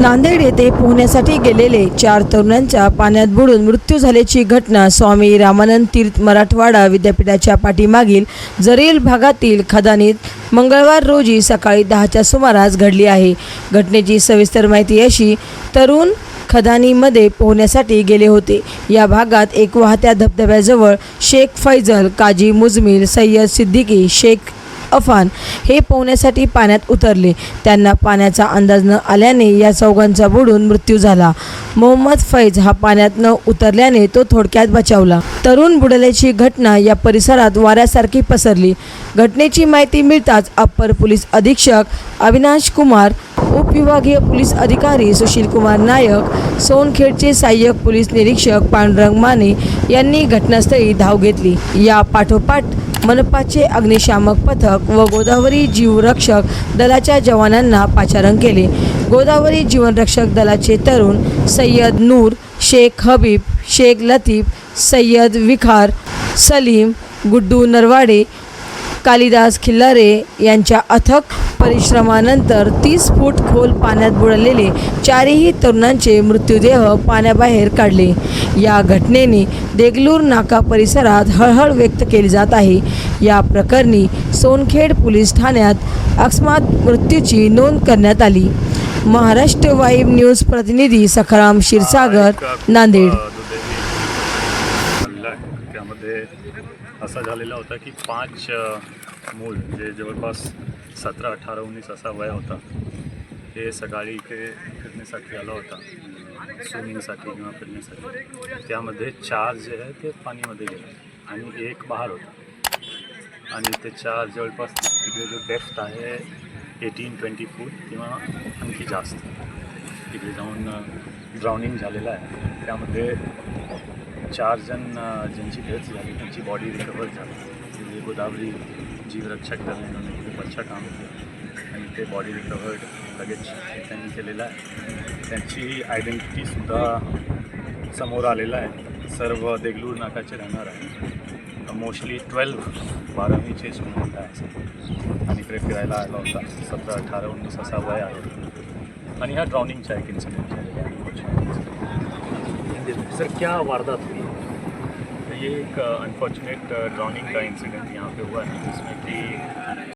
नांदेड येथे पोहण्यासाठी गेलेले 4 तरुणांचा पाण्यात बुडून मृत्यू झाल्याची घटना स्वामी रामानंद तीर्थ मराठवाडा विद्यापीठाच्या पाठीमागील जरेल भागातील खदानीत मंगळवार रोजी सकाळी 10च्या सुमारास घडली आहे। घटनेची सविस्तर माहिती अशी, तरुण खदानीमध्ये पोहण्यासाठी गेले होते। या भागात एक वाहत्या धबधब्याजवळ शेख फैजल, काजी मुजमिल, सय्यद सिद्दीकी, शेख अफान हे पोहण्यासाठी पाण्यात उतरले। त्यांना पाण्याचा अंदाज न आल्याने या चौघांचा बुडून मृत्यू झाला। मोहम्मद फैज हा पाण्यात न उतरल्याने तो थोडक्यात बचावला। तरुण बुडल्याची घटना या परिसरात वाऱ्यासारखी पसरली। घटनेची माहिती मिळताच अप्पर पोलीस अधीक्षक अविनाश कुमार, उपविभागीय पोलीस अधिकारी सुशील कुमार नायक, सोनखेडचे सहाय्यक पोलीस निरीक्षक पांडुरंग माने यांनी घटनास्थळी धाव घेतली। या पाठोपाठ मनपाचे अग्निशामक पथक व गोदावरी जीवरक्षक दलाच्या जवानांना पाचारण केले। गोदावरी जीवनरक्षक दलाचे तरुण सय्यद नूर, शेख हबीब, शेख लतीफ, सय्यद विखार, सलीम, गुड्डू नरवाडे, कालिदास खिल्लारे यांच्या अथक परिश्रमानंतर 30 फूट खोल पाण्यात बुडलेले 4ही तरुणांचे मृतदेह पाण्याबाहेर काढले। या घटनेने देगलूर नाका परिसरात हळहळ व्यक्त केली जात आहे। या प्रकरणी सोनखेड पोलीस ठाण्यात अकस्मात मृत्यूची नोंद करण्यात आली। महाराष्ट्र वाईब न्यूज प्रतिनिधी सखाराम क्षीरसागर, नांदेड। त्यामध्ये असा झालेला होता की 5 मूल जे जवळपास 17, 18, 19 असा वय होता, हे सकाळी इथे फिरण्यासाठी आला होता, स्विमिंगसाठी किंवा फिरण्यासाठी। त्यामध्ये 4 जे आहे ते पाणीमध्ये गेले आणि 1 बाहेर होता आणि ते 4 जवळपास तिकडे जो डेप्थ आहे 18-20 फूट किंवा आणखी जास्त तिकडे जाऊन ड्राउनिंग झालेलं आहे। त्यामध्ये 4 जण ज्यांची डेथ झाली त्यांची बॉडी रिकवर झाली। गोदावरी जीवरक्षक दलाने खूप अच्छा काम केलं आणि ते बॉडी रिकवर्ड लगेच त्यांनी केलेलं आहे। त्यांची आयडेंटिटीसुद्धा समोर आलेलं आहे। सर्व देगलूर नाकाचे राहणार आहे। मोस्टली 12-12वीचे स्टुडंट आहे आणि इकडे फिरायला आला होता। 17, 18, 19 असा वय आहे आणि हा ड्राउनिंगचा एक इन्सिडेंट झालेला है। सर क्या वारदात हुई? ये एक अनफॉर्चुनेट ड्राउनिंग का इंसिडेंट यहाँ पे हुआ है, जिसमें कि